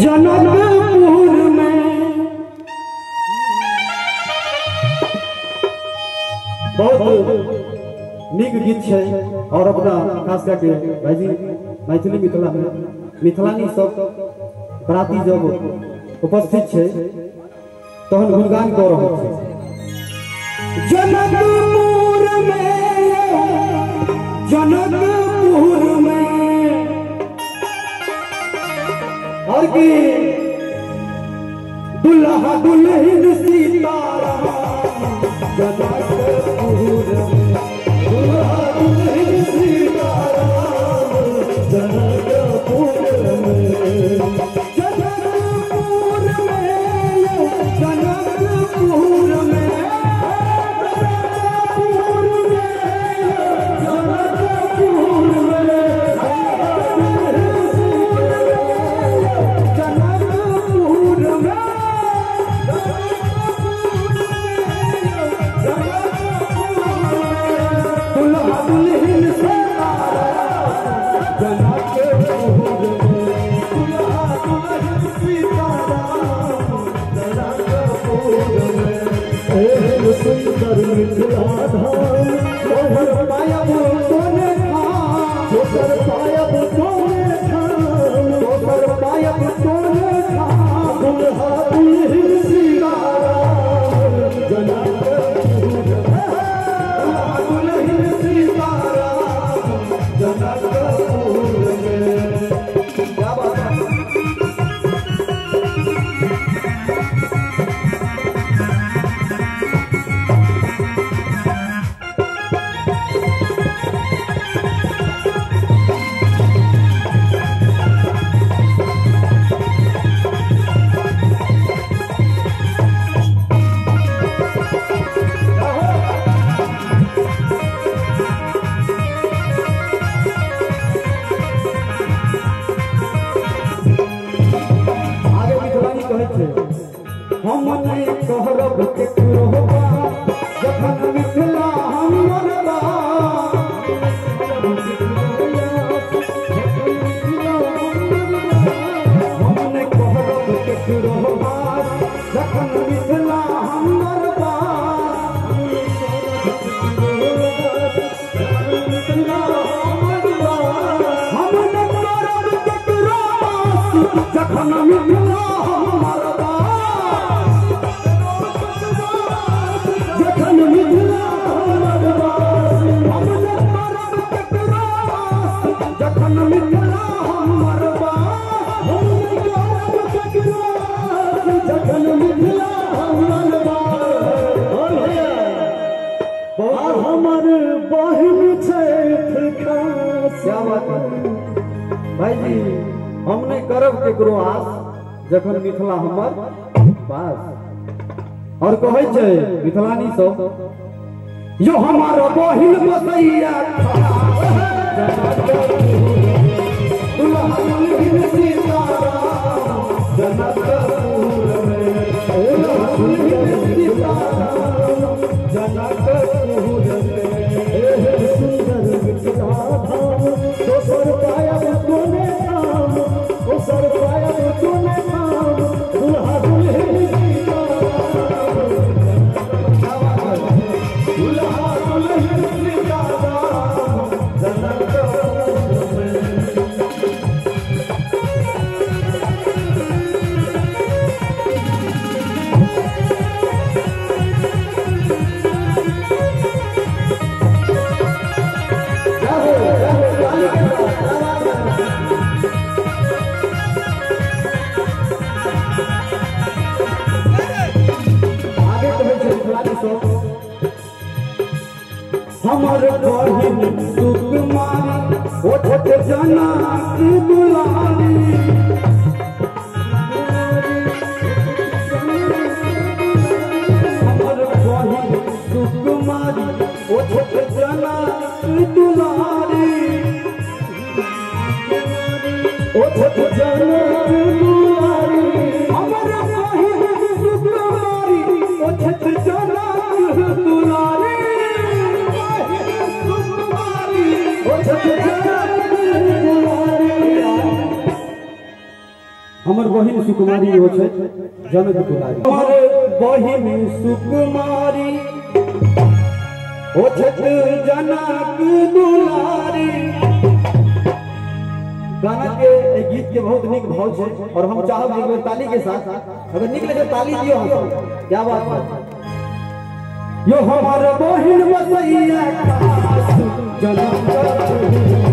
जनकपुर में बहुत नीक गीत है और अपना खास करके भाईजी मैथिली मिथिला में मिथिलानी सब बराती जब उपस्थित है तहन गुणगान कर रहे हैं। जनकपुर में और की दुल्हा दुल्हन सीताराम जनकपुर में दुल्हा दुल्हन सीताराम जनकपुर में जनकपुर में सुंदर मिथिला धाम तोहर पायब तोने धाम तोहर पायब तोने धाम तोहर पायब तोने धाम दुल्हा दुल्हन सीताराम जनकपुर दुल्हा दुल्हन सीताराम जनकपुर में। क्या बात है। हम नहीं कहरब केकरो बा जखन मिथिला हमर बा हम नहीं कहरब केकरो बा जखन मिथिला हमर बा हम नहीं कहरब केकरो बा जखन मिथिला हमर बा भाई जी हम नहीं करब केकरो आस जखन मिथिला हमर पास। और कहै छै मिथिलानी सब यो हमारा बहिन बसैया दुल्हा दुल्हन सीताराम जनकपुर में दुल्हा दुल्हन सीताराम जनकपुर में। सुंदर मिथिला धाम दोसर पायब तोने धाम दोसर पायब तोने धाम दुल्हा दुल्हन सीताराम दुल्हा दुल्हन सीताराम जनकपुर में। हमर बहिन सुकुमारी ओठ जना की दुलारी हमर बहिन सुकुमारी ओठ जना की दुलारी ओठ जना की दुलारी हमर बहिन सुकुमारी ओठ जना की दुलारी हमर बहिन सुकुमारी हो छै जनक दुलारी हमर बहिन सुकुमारी हो छै जनक दुलारी। गाना के गीत के बहुत निक भाव है और हम चाहब एक बार ताली के साथ अगर निक लगे ताली दियो हम क्या बात है। यो हमार बहिन बसैया खास जनक